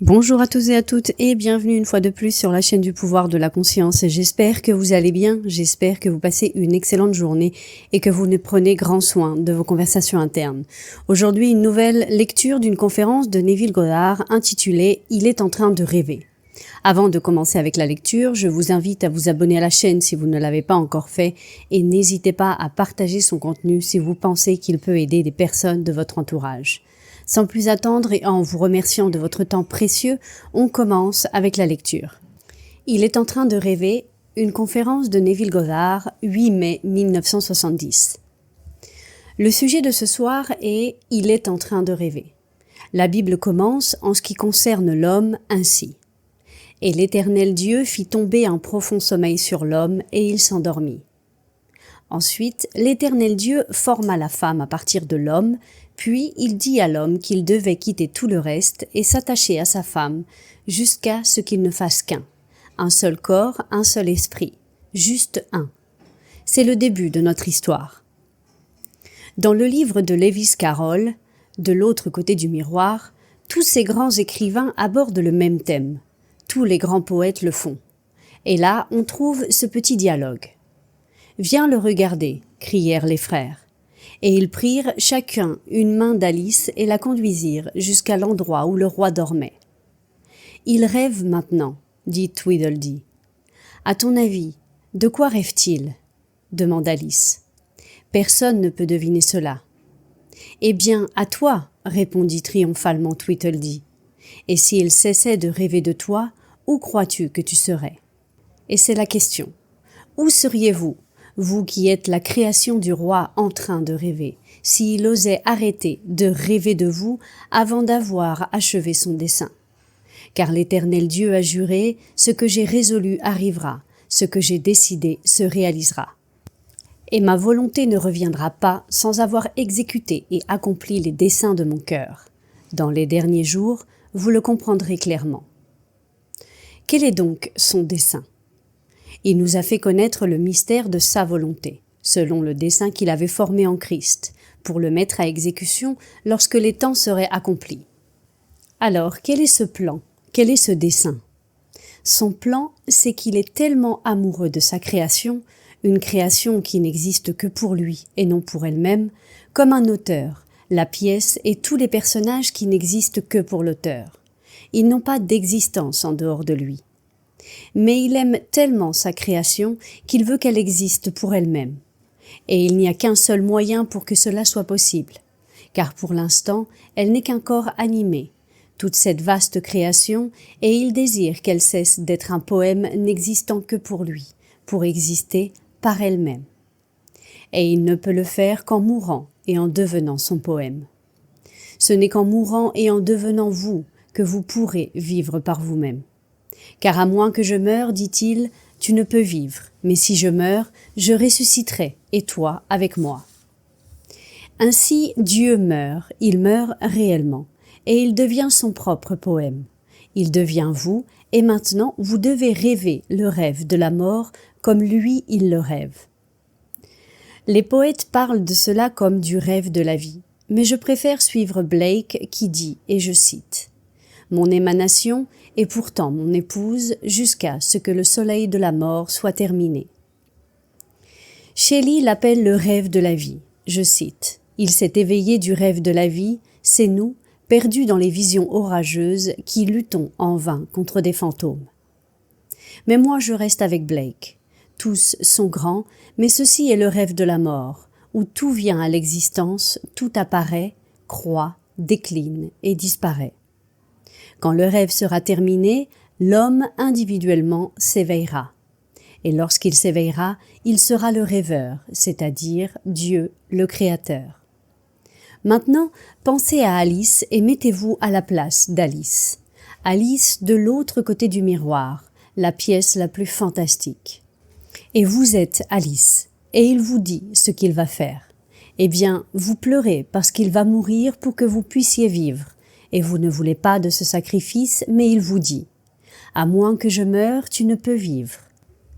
Bonjour à tous et à toutes et bienvenue une fois de plus sur la chaîne du pouvoir de la conscience. J'espère que vous allez bien, j'espère que vous passez une excellente journée et que vous ne prenez grand soin de vos conversations internes. Aujourd'hui, une nouvelle lecture d'une conférence de Neville Goddard intitulée « Il est en train de rêver ». Avant de commencer avec la lecture, je vous invite à vous abonner à la chaîne si vous ne l'avez pas encore fait et n'hésitez pas à partager son contenu si vous pensez qu'il peut aider des personnes de votre entourage. Sans plus attendre et en vous remerciant de votre temps précieux, on commence avec la lecture. Il est en train de rêver, une conférence de Neville Goddard, 8 mai 1970. Le sujet de ce soir est « Il est en train de rêver ». La Bible commence en ce qui concerne l'homme ainsi. « Et l'Éternel Dieu fit tomber un profond sommeil sur l'homme, et il s'endormit. Ensuite, l'Éternel Dieu forma la femme à partir de l'homme, puis il dit à l'homme qu'il devait quitter tout le reste et s'attacher à sa femme, jusqu'à ce qu'il ne fasse qu'un. Un seul corps, un seul esprit. Juste un. C'est le début de notre histoire. Dans le livre de Lewis Carroll, De l'autre côté du miroir, tous ces grands écrivains abordent le même thème. Tous les grands poètes le font. Et là, on trouve ce petit dialogue. « Viens le regarder » crièrent les frères. Et ils prirent chacun une main d'Alice et la conduisirent jusqu'à l'endroit où le roi dormait. « Il rêve maintenant, » dit Tweedledee. « À ton avis, de quoi rêve-t-il » demanda Alice. « Personne ne peut deviner cela. »« Eh bien, à toi, » répondit triomphalement Tweedledee. « Et s'il cessait de rêver de toi, où crois-tu que tu serais ?» Et c'est la question. Où seriez-vous, vous qui êtes la création du roi en train de rêver, s'il osait arrêter de rêver de vous avant d'avoir achevé son dessein? Car l'Éternel Dieu a juré, ce que j'ai résolu arrivera, ce que j'ai décidé se réalisera. Et ma volonté ne reviendra pas sans avoir exécuté et accompli les desseins de mon cœur. Dans les derniers jours, vous le comprendrez clairement. Quel est donc son dessein? Il nous a fait connaître le mystère de sa volonté, selon le dessein qu'il avait formé en Christ, pour le mettre à exécution lorsque les temps seraient accomplis. Alors, quel est ce plan? Quel est ce dessein? Son plan, c'est qu'il est tellement amoureux de sa création, une création qui n'existe que pour lui et non pour elle-même, comme un auteur, la pièce et tous les personnages qui n'existent que pour l'auteur. Ils n'ont pas d'existence en dehors de lui. Mais il aime tellement sa création qu'il veut qu'elle existe pour elle-même. Et il n'y a qu'un seul moyen pour que cela soit possible, car pour l'instant, elle n'est qu'un corps animé, toute cette vaste création, et il désire qu'elle cesse d'être un poème n'existant que pour lui, pour exister par elle-même. Et il ne peut le faire qu'en mourant et en devenant son poème. Ce n'est qu'en mourant et en devenant vous que vous pourrez vivre par vous-même. Car à moins que je meure, dit-il, tu ne peux vivre, mais si je meurs, je ressusciterai, et toi avec moi. Ainsi Dieu meurt, il meurt réellement, et il devient son propre poème. Il devient vous, et maintenant vous devez rêver le rêve de la mort comme lui il le rêve. Les poètes parlent de cela comme du rêve de la vie, mais je préfère suivre Blake qui dit, et je cite, « Mon émanation est pourtant mon épouse jusqu'à ce que le soleil de la mort soit terminé. » Shelley l'appelle le rêve de la vie. Je cite, « Il s'est éveillé du rêve de la vie, c'est nous, perdus dans les visions orageuses, qui luttons en vain contre des fantômes. » Mais moi je reste avec Blake. Tous sont grands, mais ceci est le rêve de la mort, où tout vient à l'existence, tout apparaît, croît, décline et disparaît. Quand le rêve sera terminé, l'homme individuellement s'éveillera. Et lorsqu'il s'éveillera, il sera le rêveur, c'est-à-dire Dieu, le Créateur. Maintenant, pensez à Alice et mettez-vous à la place d'Alice. Alice de l'autre côté du miroir, la pièce la plus fantastique. Et vous êtes Alice, et il vous dit ce qu'il va faire. Eh bien, vous pleurez parce qu'il va mourir pour que vous puissiez vivre. Et vous ne voulez pas de ce sacrifice, mais il vous dit « À moins que je meure, tu ne peux vivre. »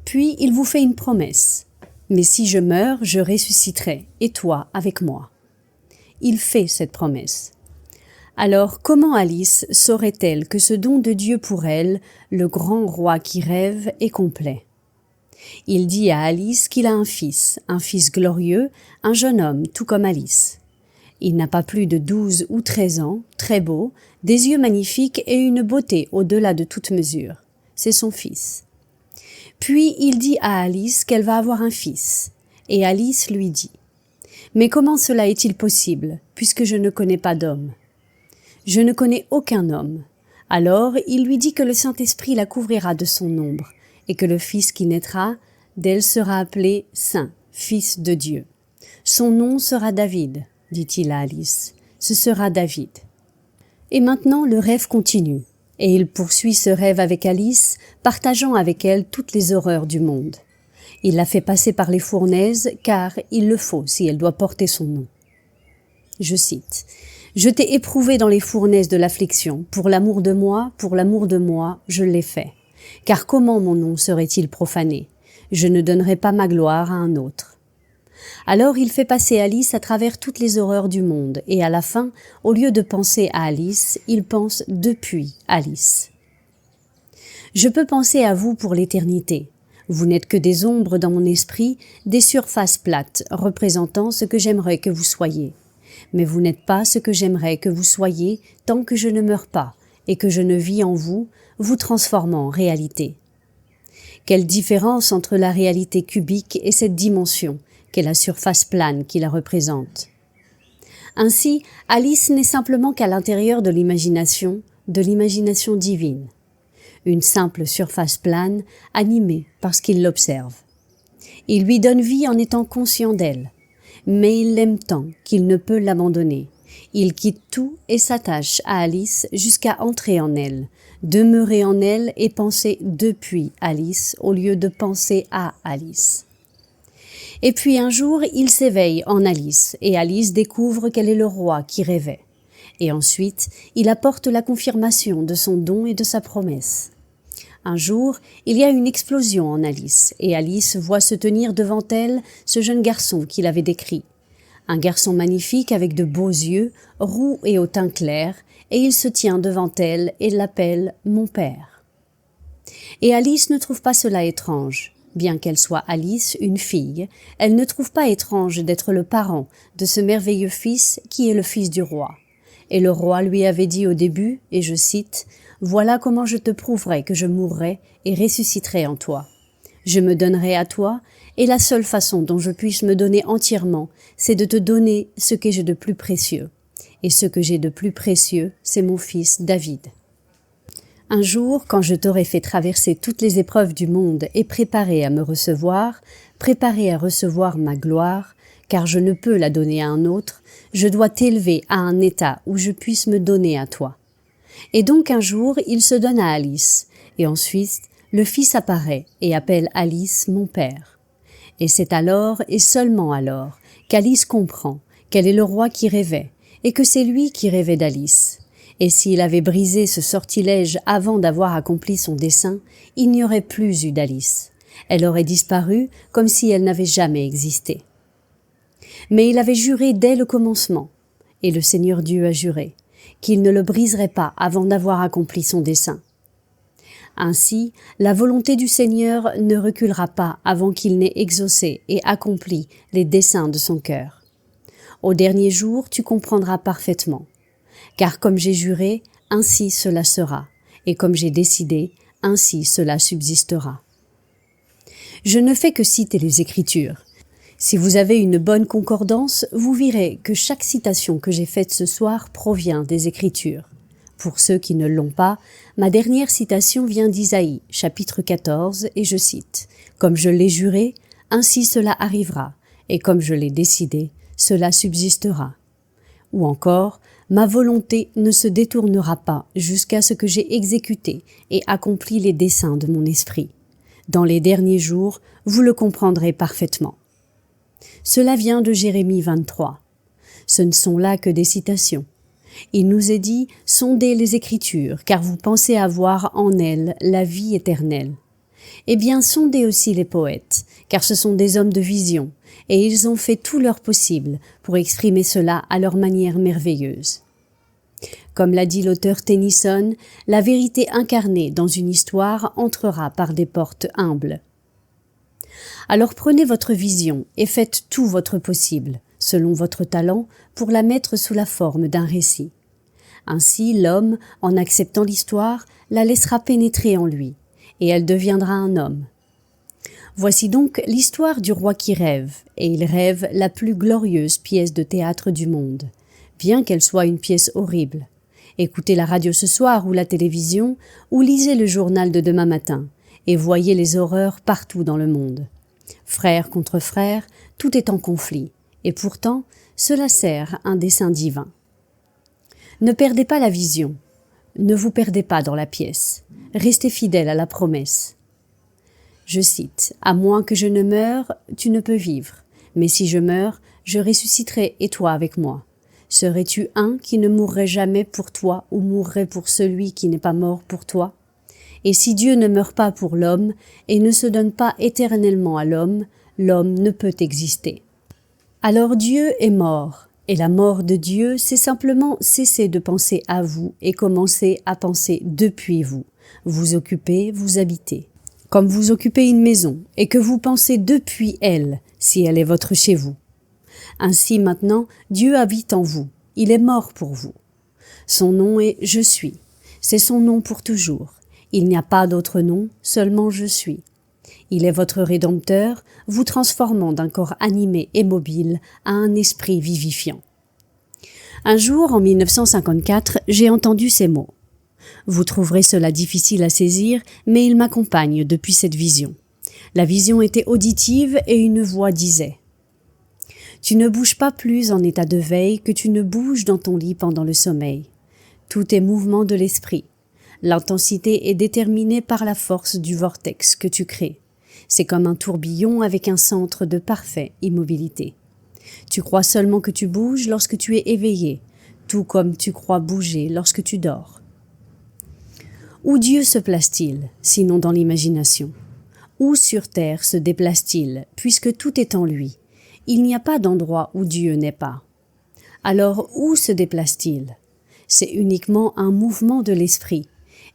Puis il vous fait une promesse « Mais si je meurs, je ressusciterai, et toi avec moi. » Il fait cette promesse. Alors comment Alice saurait-elle que ce don de Dieu pour elle, le grand roi qui rêve, est complet? Il dit à Alice qu'il a un fils glorieux, un jeune homme tout comme Alice. Il n'a pas plus de 12 ou 13 ans, très beau, des yeux magnifiques et une beauté au-delà de toute mesure. C'est son fils. Puis il dit à Alice qu'elle va avoir un fils, et Alice lui dit « Mais comment cela est-il possible, puisque je ne connais pas d'homme ? Je ne connais aucun homme. » Alors il lui dit que le Saint-Esprit la couvrira de son ombre, et que le fils qui naîtra, d'elle sera appelé Saint, Fils de Dieu. Son nom sera David, dit-il à Alice. Ce sera David. Et maintenant le rêve continue, et il poursuit ce rêve avec Alice, partageant avec elle toutes les horreurs du monde. Il la fait passer par les fournaises, car il le faut si elle doit porter son nom. Je cite « Je t'ai éprouvé dans les fournaises de l'affliction, pour l'amour de moi, je l'ai fait. Car comment mon nom serait-il profané? Je ne donnerai pas ma gloire à un autre. » Alors il fait passer Alice à travers toutes les horreurs du monde, et à la fin, au lieu de penser à Alice, il pense depuis Alice. Je peux penser à vous pour l'éternité. Vous n'êtes que des ombres dans mon esprit, des surfaces plates, représentant ce que j'aimerais que vous soyez. Mais vous n'êtes pas ce que j'aimerais que vous soyez tant que je ne meurs pas, et que je ne vis en vous, vous transformant en réalité. Quelle différence entre la réalité cubique et cette dimension, qu'est la surface plane qui la représente. Ainsi, Alice n'est simplement qu'à l'intérieur de l'imagination divine. Une simple surface plane, animée par ce qu'il l'observe. Il lui donne vie en étant conscient d'elle, mais il l'aime tant qu'il ne peut l'abandonner. Il quitte tout et s'attache à Alice jusqu'à entrer en elle, demeurer en elle et penser depuis Alice au lieu de penser à Alice. Et puis un jour, il s'éveille en Alice, et Alice découvre qu'elle est le roi qui rêvait. Et ensuite, il apporte la confirmation de son don et de sa promesse. Un jour, il y a une explosion en Alice, et Alice voit se tenir devant elle ce jeune garçon qu'il avait décrit. Un garçon magnifique avec de beaux yeux, roux et au teint clair, et il se tient devant elle et l'appelle « mon père ». Et Alice ne trouve pas cela étrange. Bien qu'elle soit Alice, une fille, elle ne trouve pas étrange d'être le parent de ce merveilleux fils qui est le fils du roi. Et le roi lui avait dit au début, et je cite, « Voilà comment je te prouverai que je mourrai et ressusciterai en toi. Je me donnerai à toi, et la seule façon dont je puisse me donner entièrement, c'est de te donner ce que j'ai de plus précieux. Et ce que j'ai de plus précieux, c'est mon fils David. » Un jour, quand je t'aurai fait traverser toutes les épreuves du monde et préparé à me recevoir, préparé à recevoir ma gloire, car je ne peux la donner à un autre, je dois t'élever à un état où je puisse me donner à toi. Et donc un jour, il se donne à Alice, et ensuite, le fils apparaît et appelle Alice mon père. Et c'est alors, et seulement alors, qu'Alice comprend qu'elle est le roi qui rêvait, et que c'est lui qui rêvait d'Alice. Et s'il avait brisé ce sortilège avant d'avoir accompli son dessein, il n'y aurait plus eu d'Alice. Elle aurait disparu comme si elle n'avait jamais existé. Mais il avait juré dès le commencement, et le Seigneur Dieu a juré, qu'il ne le briserait pas avant d'avoir accompli son dessein. Ainsi, la volonté du Seigneur ne reculera pas avant qu'il n'ait exaucé et accompli les desseins de son cœur. Au dernier jour, tu comprendras parfaitement. Car comme j'ai juré, ainsi cela sera, et comme j'ai décidé, ainsi cela subsistera. Je ne fais que citer les Écritures. Si vous avez une bonne concordance, vous verrez que chaque citation que j'ai faite ce soir provient des Écritures. Pour ceux qui ne l'ont pas, ma dernière citation vient d'Isaïe, chapitre 14, et je cite « Comme je l'ai juré, ainsi cela arrivera, et comme je l'ai décidé, cela subsistera. » Ou encore « Ma volonté ne se détournera pas jusqu'à ce que j'ai exécuté et accompli les desseins de mon esprit. Dans les derniers jours, vous le comprendrez parfaitement. » Cela vient de Jérémie 23. Ce ne sont là que des citations. Il nous est dit « Sondez les Écritures, car vous pensez avoir en elles la vie éternelle. » Eh bien, sondez aussi les poètes, car ce sont des hommes de vision, et ils ont fait tout leur possible pour exprimer cela à leur manière merveilleuse. Comme l'a dit l'auteur Tennyson, la vérité incarnée dans une histoire entrera par des portes humbles. Alors prenez votre vision et faites tout votre possible, selon votre talent, pour la mettre sous la forme d'un récit. Ainsi, l'homme, en acceptant l'histoire, la laissera pénétrer en lui, et elle deviendra un homme. Voici donc l'histoire du roi qui rêve, et il rêve la plus glorieuse pièce de théâtre du monde, bien qu'elle soit une pièce horrible. Écoutez la radio ce soir ou la télévision, ou lisez le journal de demain matin, et voyez les horreurs partout dans le monde. Frères contre frères, tout est en conflit, et pourtant, cela sert un dessein divin. Ne perdez pas la vision, ne vous perdez pas dans la pièce, restez fidèles à la promesse. Je cite, « À moins que je ne meure, tu ne peux vivre, mais si je meurs, je ressusciterai et toi avec moi. Serais-tu un qui ne mourrait jamais pour toi ou mourrait pour celui qui n'est pas mort pour toi? Et si Dieu ne meurt pas pour l'homme et ne se donne pas éternellement à l'homme, l'homme ne peut exister. Alors Dieu est mort, et la mort de Dieu, c'est simplement cesser de penser à vous et commencer à penser depuis vous. Vous occupez, vous habitez. Comme vous occupez une maison et que vous pensez depuis elle, si elle est votre chez vous. Ainsi maintenant, Dieu habite en vous. Il est mort pour vous. Son nom est « Je suis ». C'est son nom pour toujours. Il n'y a pas d'autre nom, seulement « Je suis ». Il est votre Rédempteur, vous transformant d'un corps animé et mobile à un esprit vivifiant. Un jour, en 1954, j'ai entendu ces mots. Vous trouverez cela difficile à saisir, mais il m'accompagne depuis cette vision. La vision était auditive et une voix disait « Tu ne bouges pas plus en état de veille que tu ne bouges dans ton lit pendant le sommeil. Tout est mouvement de l'esprit. L'intensité est déterminée par la force du vortex que tu crées. C'est comme un tourbillon avec un centre de parfaite immobilité. Tu crois seulement que tu bouges lorsque tu es éveillé, tout comme tu crois bouger lorsque tu dors. Où Dieu se place-t-il, sinon dans l'imagination? Où sur terre se déplace-t-il, puisque tout est en lui? Il n'y a pas d'endroit où Dieu n'est pas. Alors où se déplace-t-il? C'est uniquement un mouvement de l'esprit,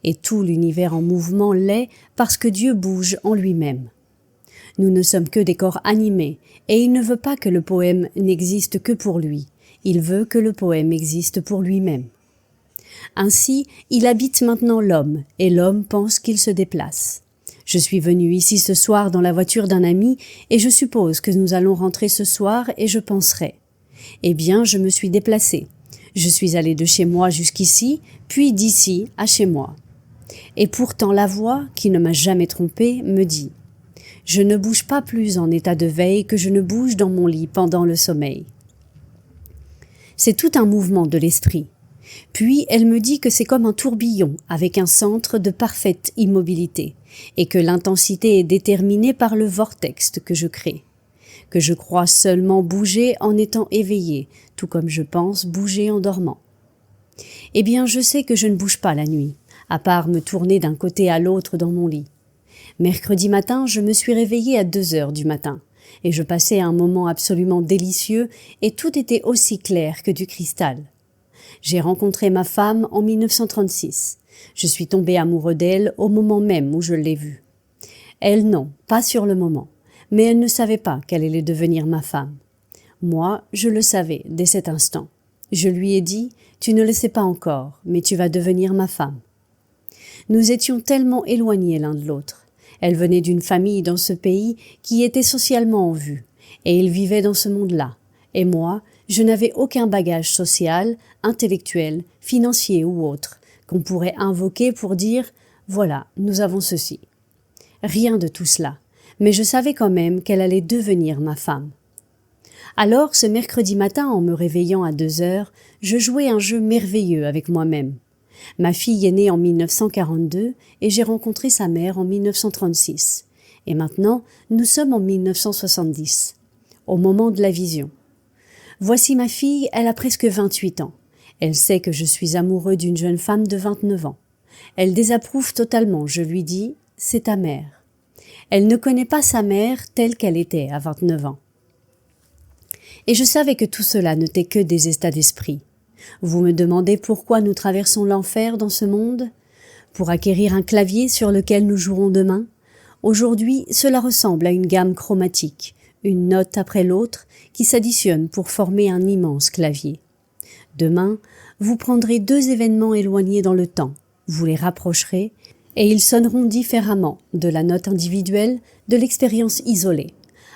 et tout l'univers en mouvement l'est parce que Dieu bouge en lui-même. Nous ne sommes que des corps animés, et il ne veut pas que le poème n'existe que pour lui, il veut que le poème existe pour lui-même. Ainsi, il habite maintenant l'homme, et l'homme pense qu'il se déplace. Je suis venu ici ce soir dans la voiture d'un ami, et je suppose que nous allons rentrer ce soir, et je penserai. Eh bien, je me suis déplacé. Je suis allé de chez moi jusqu'ici, puis d'ici à chez moi. Et pourtant la voix, qui ne m'a jamais trompé, me dit « Je ne bouge pas plus en état de veille que je ne bouge dans mon lit pendant le sommeil. » C'est tout un mouvement de l'esprit. Puis elle me dit que c'est comme un tourbillon avec un centre de parfaite immobilité et que l'intensité est déterminée par le vortex que je crée, que je crois seulement bouger en étant éveillé, tout comme je pense bouger en dormant. Eh bien, je sais que je ne bouge pas la nuit, à part me tourner d'un côté à l'autre dans mon lit. Mercredi matin, je me suis réveillée à 2h du matin, et je passais un moment absolument délicieux et tout était aussi clair que du cristal. J'ai rencontré ma femme en 1936. Je suis tombé amoureux d'elle au moment même où je l'ai vue. Elle non, pas sur le moment, mais elle ne savait pas qu'elle allait devenir ma femme. Moi, je le savais dès cet instant. Je lui ai dit « Tu ne le sais pas encore, mais tu vas devenir ma femme. » Nous étions tellement éloignés l'un de l'autre. Elle venait d'une famille dans ce pays qui était socialement en vue, et il vivait dans ce monde-là. Et moi, je n'avais aucun bagage social, intellectuel, financier ou autre, qu'on pourrait invoquer pour dire « Voilà, nous avons ceci ». Rien de tout cela, mais je savais quand même qu'elle allait devenir ma femme. Alors, ce mercredi matin, en me réveillant à 2h, je jouais un jeu merveilleux avec moi-même. Ma fille est née en 1942 et j'ai rencontré sa mère en 1936. Et maintenant, nous sommes en 1970, au moment de la vision. Voici ma fille, elle a presque 28 ans. Elle sait que je suis amoureux d'une jeune femme de 29 ans. Elle désapprouve totalement, je lui dis « c'est ta mère ». Elle ne connaît pas sa mère telle qu'elle était à 29 ans. Et je savais que tout cela n'était que des états d'esprit. Vous me demandez pourquoi nous traversons l'enfer dans ce monde? Pour acquérir un clavier sur lequel nous jouerons demain? Aujourd'hui, cela ressemble à une gamme chromatique, une note après l'autre, qui s'additionnent pour former un immense clavier. Demain, vous prendrez deux événements éloignés dans le temps, vous les rapprocherez, et ils sonneront différemment de la note individuelle, de l'expérience isolée.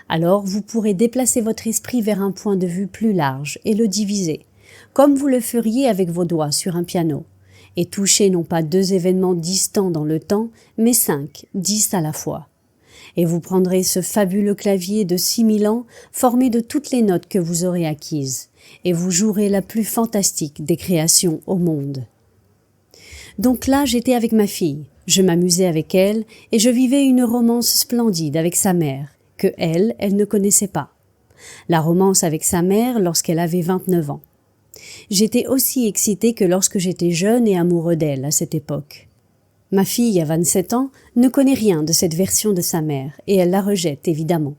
Alors vous pourrez déplacer votre esprit vers un point de vue plus large et le diviser, comme vous le feriez avec vos doigts sur un piano, et toucher non pas deux événements distants dans le temps, mais 5, 10 à la fois. Et vous prendrez ce fabuleux clavier de 6000 ans, formé de toutes les notes que vous aurez acquises, et vous jouerez la plus fantastique des créations au monde. Donc là, j'étais avec ma fille, je m'amusais avec elle, et je vivais une romance splendide avec sa mère, que elle ne connaissait pas. La romance avec sa mère lorsqu'elle avait 29 ans. J'étais aussi excitée que lorsque j'étais jeune et amoureux d'elle à cette époque. Ma fille, à 27 ans, ne connaît rien de cette version de sa mère, et elle la rejette, évidemment.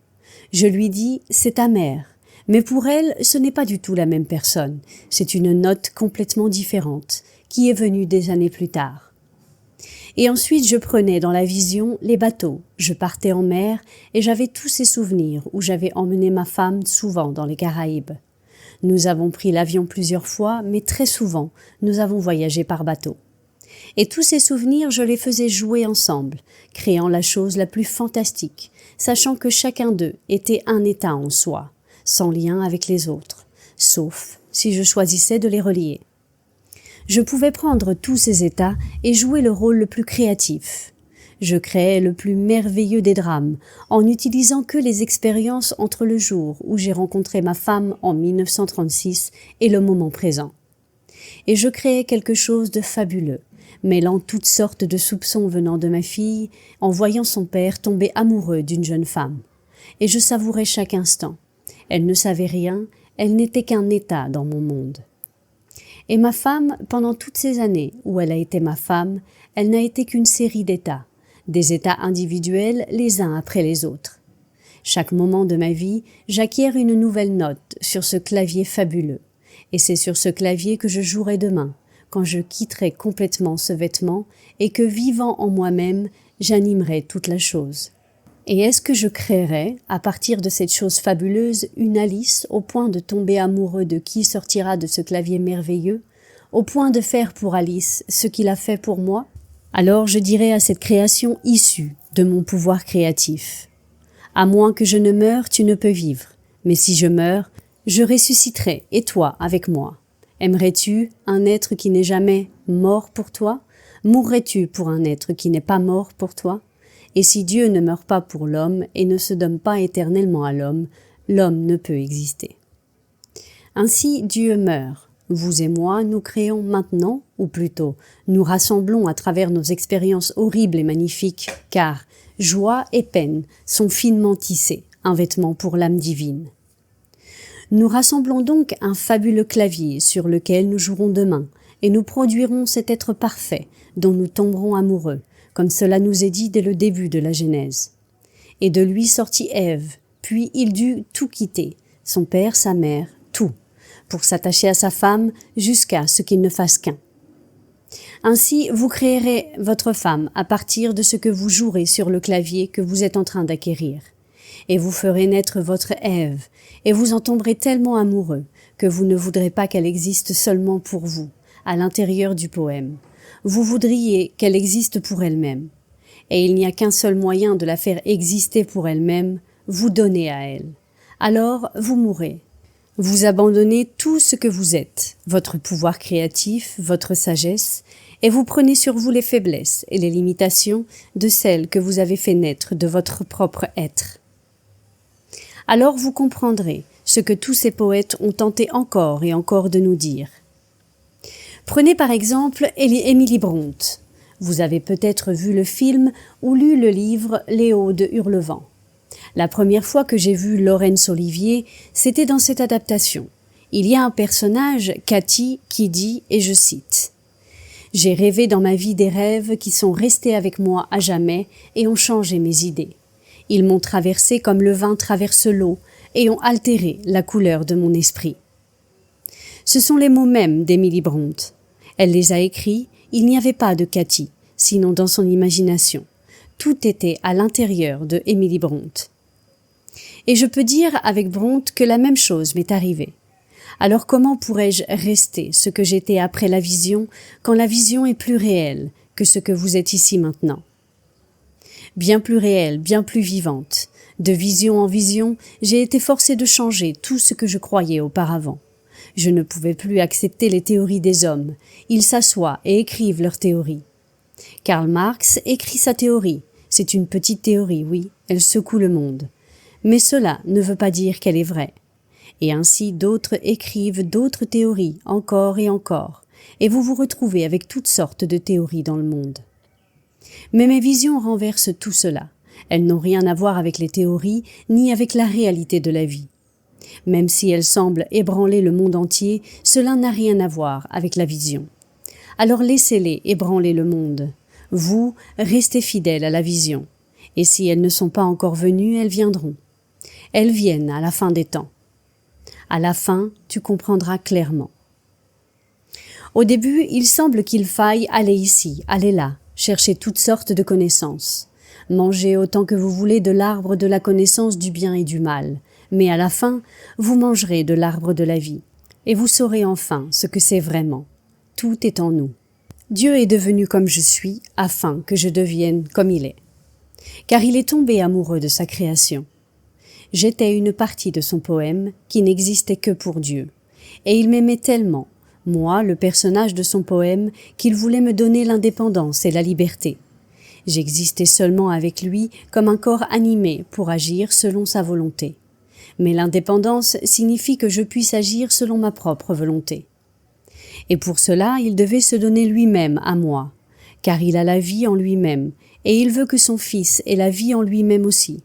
Je lui dis « c'est ta mère », mais pour elle, ce n'est pas du tout la même personne, c'est une note complètement différente, qui est venue des années plus tard. Et ensuite, je prenais dans la vision les bateaux, je partais en mer, et j'avais tous ces souvenirs où j'avais emmené ma femme souvent dans les Caraïbes. Nous avons pris l'avion plusieurs fois, mais très souvent, nous avons voyagé par bateau. Et tous ces souvenirs, je les faisais jouer ensemble, créant la chose la plus fantastique, sachant que chacun d'eux était un état en soi, sans lien avec les autres, sauf si je choisissais de les relier. Je pouvais prendre tous ces états et jouer le rôle le plus créatif. Je créais le plus merveilleux des drames, en n'utilisant que les expériences entre le jour où j'ai rencontré ma femme en 1936 et le moment présent. Et je créais quelque chose de fabuleux, mêlant toutes sortes de soupçons venant de ma fille, en voyant son père tomber amoureux d'une jeune femme. Et je savourais chaque instant. Elle ne savait rien, elle n'était qu'un état dans mon monde. Et ma femme, pendant toutes ces années où elle a été ma femme, elle n'a été qu'une série d'états, des états individuels les uns après les autres. Chaque moment de ma vie, j'acquiers une nouvelle note sur ce clavier fabuleux, et c'est sur ce clavier que je jouerai demain, quand je quitterai complètement ce vêtement et que, vivant en moi-même, j'animerai toute la chose. Et est-ce que je créerai, à partir de cette chose fabuleuse, une Alice au point de tomber amoureux de qui sortira de ce clavier merveilleux, au point de faire pour Alice ce qu'il a fait pour moi? Alors je dirai à cette création issue de mon pouvoir créatif: à moins que je ne meure, tu ne peux vivre, mais si je meurs, je ressusciterai, et toi avec moi. Aimerais-tu un être qui n'est jamais mort pour toi? Mourrais-tu pour un être qui n'est pas mort pour toi? Et si Dieu ne meurt pas pour l'homme et ne se donne pas éternellement à l'homme, l'homme ne peut exister. Ainsi Dieu meurt. Vous et moi, nous créons maintenant, ou plutôt, nous rassemblons à travers nos expériences horribles et magnifiques, car joie et peine sont finement tissées, un vêtement pour l'âme divine. Nous rassemblons donc un fabuleux clavier sur lequel nous jouerons demain, et nous produirons cet être parfait dont nous tomberons amoureux, comme cela nous est dit dès le début de la Genèse. Et de lui sortit Ève, puis il dut tout quitter, son père, sa mère, tout, pour s'attacher à sa femme jusqu'à ce qu'il ne fasse qu'un. Ainsi, vous créerez votre femme à partir de ce que vous jouerez sur le clavier que vous êtes en train d'acquérir. Et vous ferez naître votre Ève, et vous en tomberez tellement amoureux que vous ne voudrez pas qu'elle existe seulement pour vous, à l'intérieur du poème. Vous voudriez qu'elle existe pour elle-même. Et il n'y a qu'un seul moyen de la faire exister pour elle-même, vous donner à elle. Alors, vous mourrez. Vous abandonnez tout ce que vous êtes, votre pouvoir créatif, votre sagesse, et vous prenez sur vous les faiblesses et les limitations de celles que vous avez fait naître de votre propre être. Alors vous comprendrez ce que tous ces poètes ont tenté encore et encore de nous dire. Prenez par exemple Émilie Brontë. Vous avez peut-être vu le film ou lu le livre Léo de Hurlevent. La première fois que j'ai vu Laurence Olivier, c'était dans cette adaptation. Il y a un personnage, Cathy, qui dit, et je cite: « J'ai rêvé dans ma vie des rêves qui sont restés avec moi à jamais et ont changé mes idées. Ils m'ont traversé comme le vin traverse l'eau et ont altéré la couleur de mon esprit. » Ce sont les mots mêmes d'Emily Brontë. Elle les a écrits, il n'y avait pas de Cathy, sinon dans son imagination. Tout était à l'intérieur de Emily Brontë. Et je peux dire avec Brontë que la même chose m'est arrivée. Alors comment pourrais-je rester ce que j'étais après la vision, quand la vision est plus réelle que ce que vous êtes ici maintenant? Bien plus réelle, bien plus vivante. De vision en vision, j'ai été forcée de changer tout ce que je croyais auparavant. Je ne pouvais plus accepter les théories des hommes. Ils s'assoient et écrivent leurs théories. Karl Marx écrit sa théorie. C'est une petite théorie, oui, elle secoue le monde. Mais cela ne veut pas dire qu'elle est vraie. Et ainsi d'autres écrivent d'autres théories, encore et encore, et vous vous retrouvez avec toutes sortes de théories dans le monde. Mais mes visions renversent tout cela. Elles n'ont rien à voir avec les théories, ni avec la réalité de la vie. Même si elles semblent ébranler le monde entier, cela n'a rien à voir avec la vision. Alors laissez-les ébranler le monde. Vous, restez fidèles à la vision. Et si elles ne sont pas encore venues, elles viendront. Elles viennent à la fin des temps. À la fin, tu comprendras clairement. Au début, il semble qu'il faille aller ici, aller là, chercher toutes sortes de connaissances. Mangez autant que vous voulez de l'arbre de la connaissance du bien et du mal, mais à la fin, vous mangerez de l'arbre de la vie, et vous saurez enfin ce que c'est vraiment. Tout est en nous. Dieu est devenu comme je suis, afin que je devienne comme il est. Car il est tombé amoureux de sa création. J'étais une partie de son poème qui n'existait que pour Dieu. Et il m'aimait tellement, moi, le personnage de son poème, qu'il voulait me donner l'indépendance et la liberté. J'existais seulement avec lui comme un corps animé pour agir selon sa volonté. Mais l'indépendance signifie que je puisse agir selon ma propre volonté. Et pour cela, il devait se donner lui-même à moi, car il a la vie en lui-même, et il veut que son Fils ait la vie en lui-même aussi.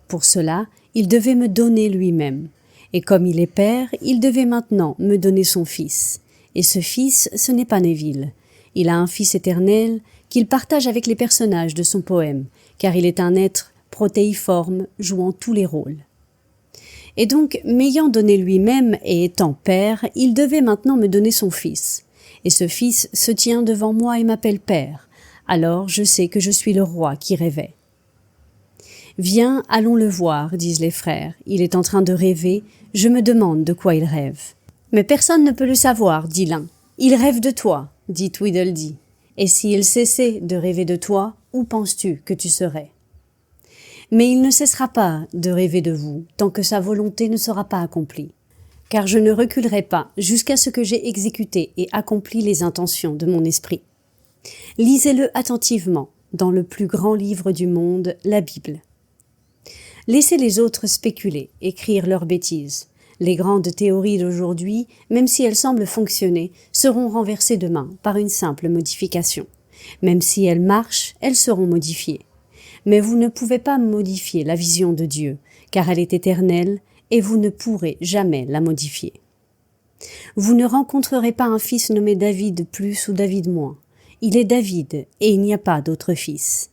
Pour cela, il devait me donner lui-même. Et comme il est Père, il devait maintenant me donner son Fils. Et ce Fils, ce n'est pas Neville. Il a un Fils éternel qu'il partage avec les personnages de son poème, car il est un être protéiforme jouant tous les rôles. Et donc, m'ayant donné lui-même et étant Père, il devait maintenant me donner son Fils. Et ce Fils se tient devant moi et m'appelle Père. Alors je sais que je suis le roi qui rêvait. Viens, allons le voir, disent les frères. Il est en train de rêver, je me demande de quoi il rêve. Mais personne ne peut le savoir, dit l'un. Il rêve de toi, dit Tweedledee. Et s'il cessait de rêver de toi, où penses-tu que tu serais? Mais il ne cessera pas de rêver de vous, tant que sa volonté ne sera pas accomplie. Car je ne reculerai pas jusqu'à ce que j'ai exécuté et accompli les intentions de mon esprit. Lisez-le attentivement, dans le plus grand livre du monde, la Bible. Laissez les autres spéculer, écrire leurs bêtises. Les grandes théories d'aujourd'hui, même si elles semblent fonctionner, seront renversées demain par une simple modification. Même si elles marchent, elles seront modifiées. Mais vous ne pouvez pas modifier la vision de Dieu, car elle est éternelle et vous ne pourrez jamais la modifier. Vous ne rencontrerez pas un fils nommé David plus ou David moins. Il est David et il n'y a pas d'autre fils.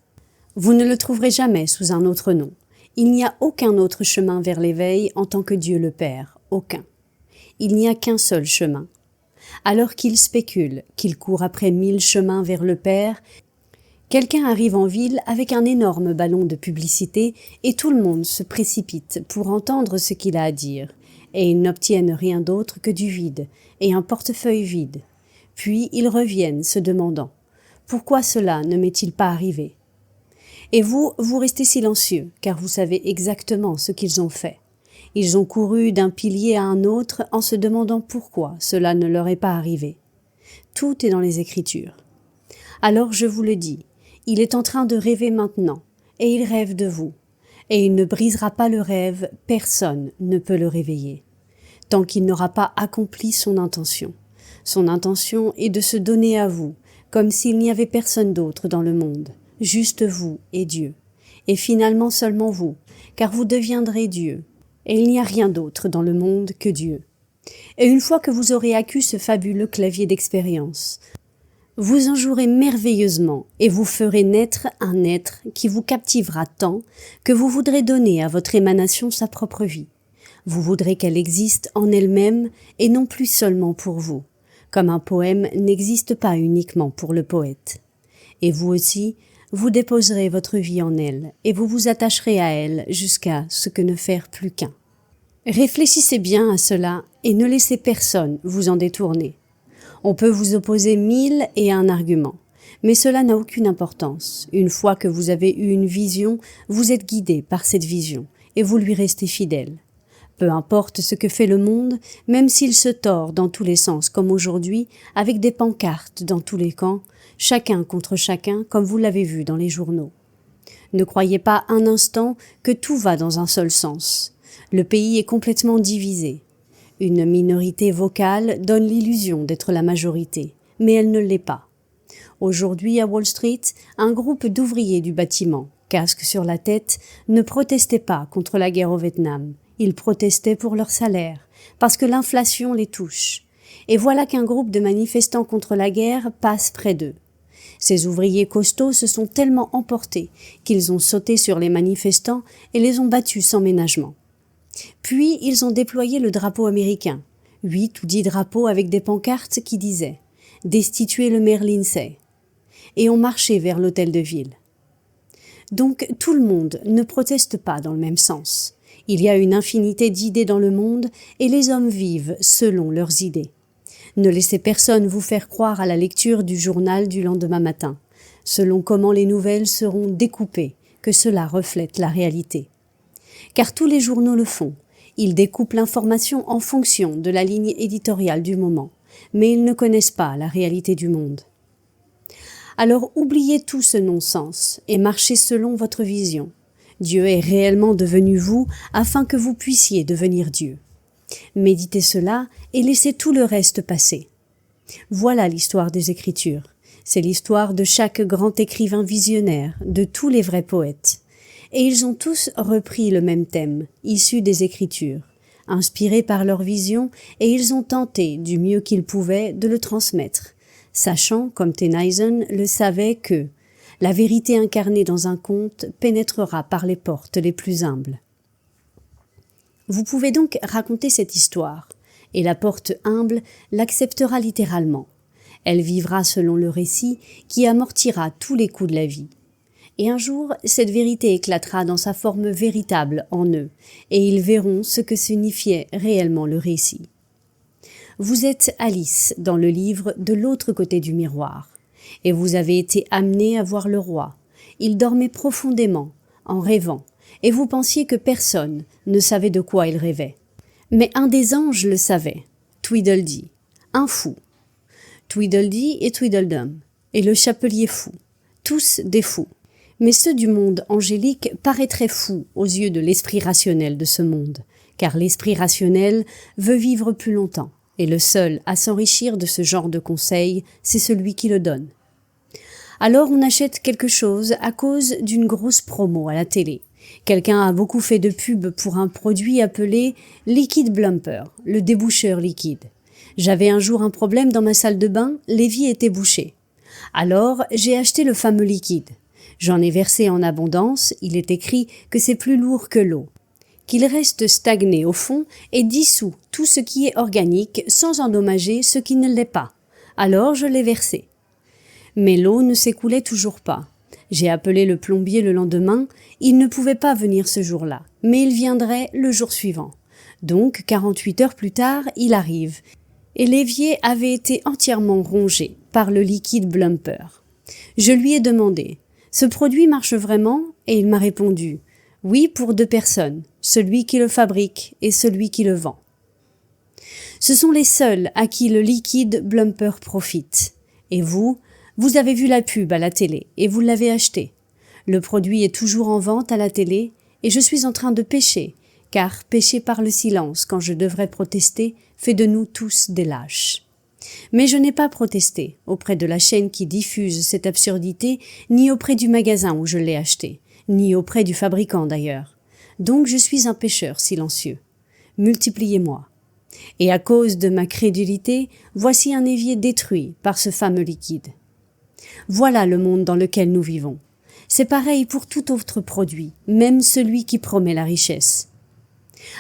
Vous ne le trouverez jamais sous un autre nom. Il n'y a aucun autre chemin vers l'éveil en tant que Dieu le Père, aucun. Il n'y a qu'un seul chemin. Alors qu'il spécule, qu'il court après 1000 chemins vers le Père, quelqu'un arrive en ville avec un énorme ballon de publicité et tout le monde se précipite pour entendre ce qu'il a à dire, et ils n'obtiennent rien d'autre que du vide et un portefeuille vide. Puis ils reviennent se demandant « Pourquoi cela ne m'est-il pas arrivé ?» Et vous restez silencieux, car vous savez exactement ce qu'ils ont fait. Ils ont couru d'un pilier à un autre en se demandant pourquoi cela ne leur est pas arrivé. Tout est dans les Écritures. Alors je vous le dis, il est en train de rêver maintenant, et il rêve de vous. Et il ne brisera pas le rêve, personne ne peut le réveiller, tant qu'il n'aura pas accompli son intention. Son intention est de se donner à vous, comme s'il n'y avait personne d'autre dans le monde. Juste vous et Dieu, et finalement seulement vous, car vous deviendrez Dieu, et il n'y a rien d'autre dans le monde que Dieu. Et une fois que vous aurez acquis ce fabuleux clavier d'expérience, vous en jouerez merveilleusement et vous ferez naître un être qui vous captivera tant que vous voudrez donner à votre émanation sa propre vie. Vous voudrez qu'elle existe en elle-même et non plus seulement pour vous, comme un poème n'existe pas uniquement pour le poète. Et vous aussi, vous déposerez votre vie en elle et vous vous attacherez à elle jusqu'à ce que ne faire plus qu'un. Réfléchissez bien à cela et ne laissez personne vous en détourner. On peut vous opposer 1001 arguments, mais cela n'a aucune importance. Une fois que vous avez eu une vision, vous êtes guidé par cette vision et vous lui restez fidèle. Peu importe ce que fait le monde, même s'il se tord dans tous les sens comme aujourd'hui, avec des pancartes dans tous les camps, chacun contre chacun comme vous l'avez vu dans les journaux. Ne croyez pas un instant que tout va dans un seul sens. Le pays est complètement divisé. Une minorité vocale donne l'illusion d'être la majorité, mais elle ne l'est pas. Aujourd'hui, à Wall Street, un groupe d'ouvriers du bâtiment, casque sur la tête, ne protestait pas contre la guerre au Vietnam. Ils protestaient pour leur salaire, parce que l'inflation les touche. Et voilà qu'un groupe de manifestants contre la guerre passe près d'eux. Ces ouvriers costauds se sont tellement emportés qu'ils ont sauté sur les manifestants et les ont battus sans ménagement. Puis ils ont déployé le drapeau américain, 8 ou 10 drapeaux avec des pancartes qui disaient « Destituez le maire Lindsay » et ont marché vers l'hôtel de ville. Donc tout le monde ne proteste pas dans le même sens. Il y a une infinité d'idées dans le monde et les hommes vivent selon leurs idées. Ne laissez personne vous faire croire à la lecture du journal du lendemain matin, selon comment les nouvelles seront découpées, que cela reflète la réalité. Car tous les journaux le font. Ils découpent l'information en fonction de la ligne éditoriale du moment, mais ils ne connaissent pas la réalité du monde. Alors oubliez tout ce non-sens et marchez selon votre vision. Dieu est réellement devenu vous afin que vous puissiez devenir Dieu. Méditez cela et laissez tout le reste passer. Voilà l'histoire des Écritures. C'est l'histoire de chaque grand écrivain visionnaire, de tous les vrais poètes. Et ils ont tous repris le même thème, issu des Écritures, inspirés par leur vision, et ils ont tenté, du mieux qu'ils pouvaient, de le transmettre, sachant, comme Tennyson le savait, que la vérité incarnée dans un conte pénétrera par les portes les plus humbles. Vous pouvez donc raconter cette histoire, et la porte humble l'acceptera littéralement. Elle vivra selon le récit qui amortira tous les coups de la vie. Et un jour, cette vérité éclatera dans sa forme véritable en eux, et ils verront ce que signifiait réellement le récit. Vous êtes Alice dans le livre De l'autre côté du miroir, et vous avez été amené à voir le roi. Il dormait profondément, en rêvant, et vous pensiez que personne ne savait de quoi il rêvait. Mais un des anges le savait, Tweedledee, un fou. Tweedledee et Tweedledum, et le chapelier fou, tous des fous. Mais ceux du monde angélique paraîtraient fous aux yeux de l'esprit rationnel de ce monde, car l'esprit rationnel veut vivre plus longtemps, et le seul à s'enrichir de ce genre de conseils, c'est celui qui le donne. Alors on achète quelque chose à cause d'une grosse promo à la télé. Quelqu'un a beaucoup fait de pub pour un produit appelé Liquid Blumper, le déboucheur liquide. J'avais un jour un problème dans ma salle de bain, l'évier était bouché. Alors j'ai acheté le fameux liquide. J'en ai versé en abondance, il est écrit que c'est plus lourd que l'eau, qu'il reste stagné au fond et dissout tout ce qui est organique sans endommager ce qui ne l'est pas. Alors je l'ai versé. Mais l'eau ne s'écoulait toujours pas. J'ai appelé le plombier le lendemain, il ne pouvait pas venir ce jour-là, mais il viendrait le jour suivant. Donc 48 heures plus tard, il arrive, et l'évier avait été entièrement rongé par le liquide Blumper. Je lui ai demandé « Ce produit marche vraiment ?» et il m'a répondu « Oui, pour 2 personnes, celui qui le fabrique et celui qui le vend. » Ce sont les seuls à qui le liquide Blumper profite. Et vous avez vu la pub à la télé et vous l'avez acheté. Le produit est toujours en vente à la télé et je suis en train de pécher, car pécher par le silence quand je devrais protester fait de nous tous des lâches. Mais je n'ai pas protesté auprès de la chaîne qui diffuse cette absurdité, ni auprès du magasin où je l'ai acheté, ni auprès du fabricant d'ailleurs. Donc je suis un pécheur silencieux. Multipliez-moi. Et à cause de ma crédulité, voici un évier détruit par ce fameux liquide. Voilà le monde dans lequel nous vivons. C'est pareil pour tout autre produit, même celui qui promet la richesse.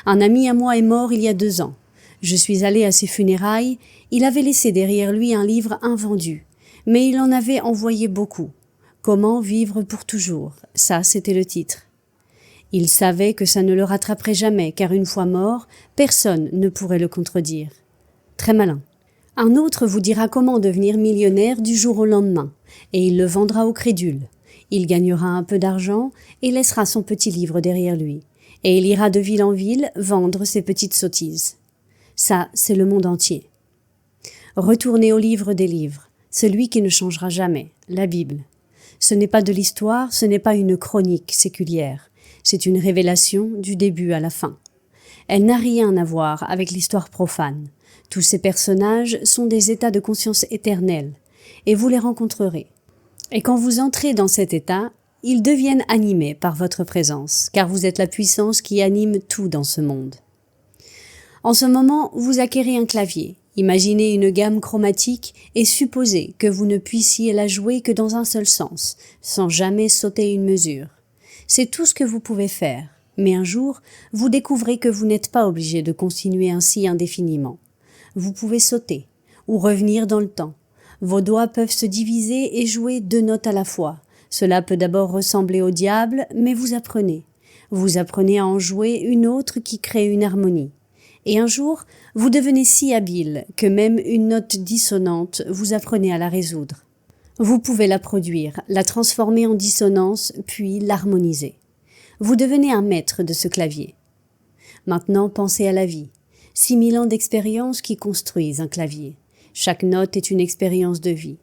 Un ami à moi est mort il y a 2 ans. Je suis allée à ses funérailles, il avait laissé derrière lui un livre invendu, mais il en avait envoyé beaucoup. Comment vivre pour toujours, ça c'était le titre. Il savait que ça ne le rattraperait jamais, car une fois mort, personne ne pourrait le contredire. Très malin. Un autre vous dira comment devenir millionnaire du jour au lendemain, et il le vendra aux crédules. Il gagnera un peu d'argent et laissera son petit livre derrière lui, et il ira de ville en ville vendre ses petites sottises. Ça, c'est le monde entier. Retournez au livre des livres, celui qui ne changera jamais, la Bible. Ce n'est pas de l'histoire, ce n'est pas une chronique séculière, c'est une révélation du début à la fin. Elle n'a rien à voir avec l'histoire profane. Tous ces personnages sont des états de conscience éternels, et vous les rencontrerez. Et quand vous entrez dans cet état, ils deviennent animés par votre présence, car vous êtes la puissance qui anime tout dans ce monde. En ce moment, vous acquérez un clavier. Imaginez une gamme chromatique et supposez que vous ne puissiez la jouer que dans un seul sens, sans jamais sauter une mesure. C'est tout ce que vous pouvez faire, mais un jour, vous découvrez que vous n'êtes pas obligé de continuer ainsi indéfiniment. Vous pouvez sauter, ou revenir dans le temps. Vos doigts peuvent se diviser et jouer 2 notes à la fois. Cela peut d'abord ressembler au diable, mais vous apprenez. Vous apprenez à en jouer une autre qui crée une harmonie. Et un jour, vous devenez si habile que même une note dissonante, vous apprenez à la résoudre. Vous pouvez la produire, la transformer en dissonance, puis l'harmoniser. Vous devenez un maître de ce clavier. Maintenant, pensez à la vie. 6000 ans d'expérience qui construisent un clavier. Chaque note est une expérience de vie.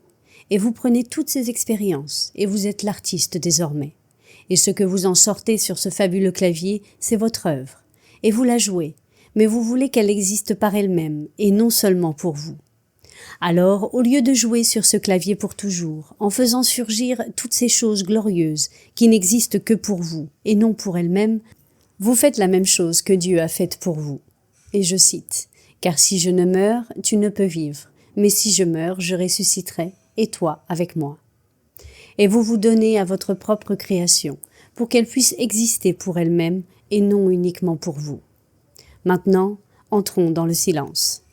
Et vous prenez toutes ces expériences, et vous êtes l'artiste désormais. Et ce que vous en sortez sur ce fabuleux clavier, c'est votre œuvre. Et vous la jouez. Mais vous voulez qu'elle existe par elle-même, et non seulement pour vous. Alors, au lieu de jouer sur ce clavier pour toujours, en faisant surgir toutes ces choses glorieuses qui n'existent que pour vous, et non pour elles-mêmes, vous faites la même chose que Dieu a faite pour vous. Et je cite, « Car si je ne meurs, tu ne peux vivre, mais si je meurs, je ressusciterai, et toi avec moi. » Et vous vous donnez à votre propre création, pour qu'elle puisse exister pour elle-même, et non uniquement pour vous. Maintenant, entrons dans le silence.